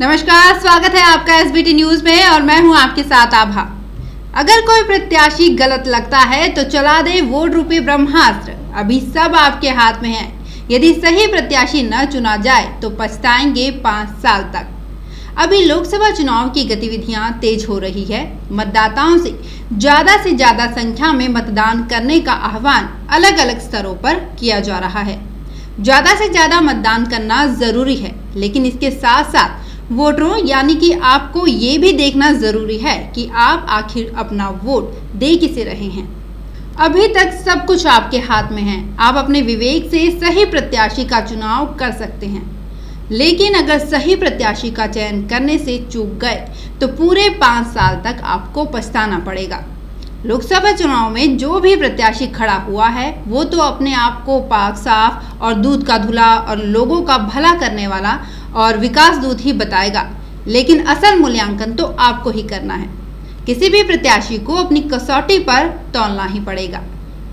नमस्कार, स्वागत है आपका एसबीटी न्यूज में और मैं हूं आपके साथ आभा। अगर कोई प्रत्याशी गलत लगता है तो चला दे वोट रूपी ब्रह्मास्त्र। अभी सब आपके हाथ में है। यदि सही प्रत्याशी न चुना जाए तो पछताएंगे 5 साल तक। अभी लोकसभा चुनाव की गतिविधियां तेज हो रही है। मतदाताओं से ज्यादा संख्या में मतदान करने का आह्वान अलग अलग स्तरों पर किया जा रहा है। ज्यादा से ज्यादा मतदान करना जरूरी है, लेकिन इसके साथ साथ वोटरों यानी कि आपको ये भी देखना जरूरी है कि आप आखिर अपना वोट दे किसे रहे हैं। अभी तक सब कुछ आपके हाथ में है। आप अपने विवेक से सही प्रत्याशी का चुनाव कर सकते हैं, लेकिन अगर सही प्रत्याशी का चयन करने से चूक गए तो पूरे 5 साल तक आपको पछताना पड़ेगा। लोकसभा चुनाव में जो भी प्रत्याशी खड़ा हुआ है वो तो अपने आप को पाक साफ और दूध का धुला और लोगों का भला करने वाला और विकास दूत ही बताएगा, लेकिन असल मूल्यांकन तो आपको ही करना है। किसी भी प्रत्याशी को अपनी कसौटी पर तौलना ही पड़ेगा।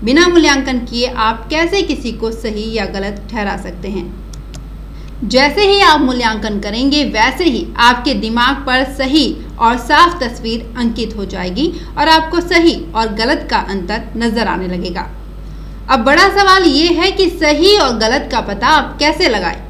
बिना मूल्यांकन किए आप कैसे किसी को सही या गलत ठहरा सकते हैं। जैसे ही आप मूल्यांकन करेंगे वैसे ही आपके दिमाग पर सही और साफ तस्वीर अंकित हो जाएगी और आपको सही और गलत का अंतर नजर आने लगेगा। अब बड़ा सवाल ये है कि सही और गलत का पता आप कैसे लगाएं।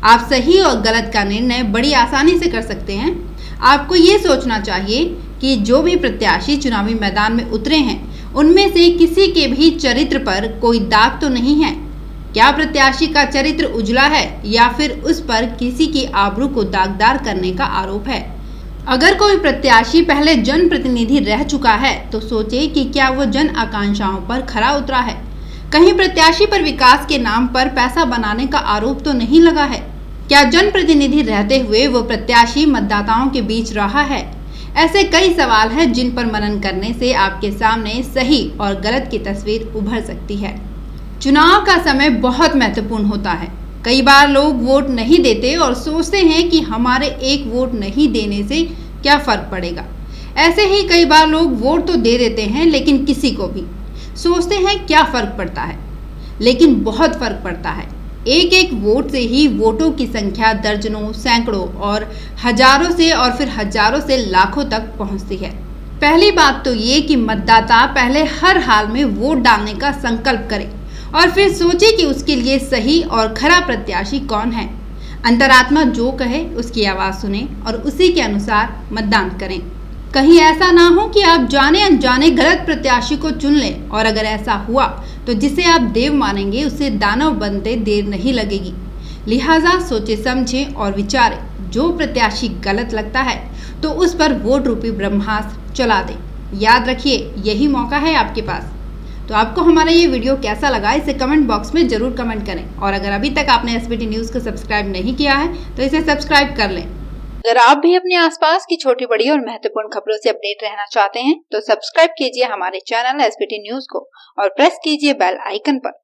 आप सही और गलत का निर्णय बड़ी आसानी से कर सकते हैं। आपको ये सोचना चाहिए कि जो भी प्रत्याशी चुनावी मैदान में उतरे हैं उनमें से किसी के भी चरित्र पर कोई दाग तो नहीं है। क्या प्रत्याशी का चरित्र उजला है या फिर उस पर किसी की आबरू को दागदार करने का आरोप है। अगर कोई प्रत्याशी पहले जनप्रतिनिधि रह चुका है तो सोचे कि क्या वो जन आकांक्षाओं पर खरा उतरा है। कहीं प्रत्याशी पर विकास के नाम पर पैसा बनाने का आरोप तो नहीं लगा है। क्या जनप्रतिनिधि रहते हुए वो प्रत्याशी मतदाताओं के बीच रहा है। ऐसे कई सवाल हैं जिन पर मनन करने से आपके सामने सही और गलत की तस्वीर उभर सकती है। चुनाव का समय बहुत महत्वपूर्ण होता है। कई बार लोग वोट नहीं देते और सोचते हैं कि हमारे एक वोट नहीं देने से क्या फर्क पड़ेगा। ऐसे ही कई बार लोग वोट तो दे देते हैं लेकिन किसी को भी सोचते हैं क्या फर्क पड़ता है, लेकिन बहुत फर्क पड़ता है। एक एक वोट से ही वोटों की संख्या दर्जनों, सैकड़ों और हजारों से और फिर हजारों से लाखों तक पहुंचती है। पहली बात तो ये कि मतदाता पहले हर हाल में वोट डालने का संकल्प करे और फिर सोचे कि उसके लिए सही और खरा प्रत्याशी कौन है। अंतरात्मा जो कहे उसकी आवाज सुने और उसी के अनुसार मतदान करें। कहीं ऐसा ना हो कि आप जाने अनजाने गलत प्रत्याशी को चुन लें और अगर ऐसा हुआ तो जिसे आप देव मानेंगे उसे दानव बनते देर नहीं लगेगी। लिहाजा सोचे समझे और विचारे। जो प्रत्याशी गलत लगता है तो उस पर वोट रूपी ब्रह्मास्त्र चला दें। याद रखिए, यही मौका है आपके पास। तो आपको हमारा ये वीडियो कैसा लगा इसे कमेंट बॉक्स में जरूर कमेंट करें और अगर अभी तक आपने एसबीटी न्यूज को सब्सक्राइब नहीं किया है तो इसे सब्सक्राइब कर लें। अगर आप भी अपने आसपास की छोटी बड़ी और महत्वपूर्ण खबरों से अपडेट रहना चाहते हैं तो सब्सक्राइब कीजिए हमारे चैनल एसबीटी न्यूज को और प्रेस कीजिए बेल आइकन पर।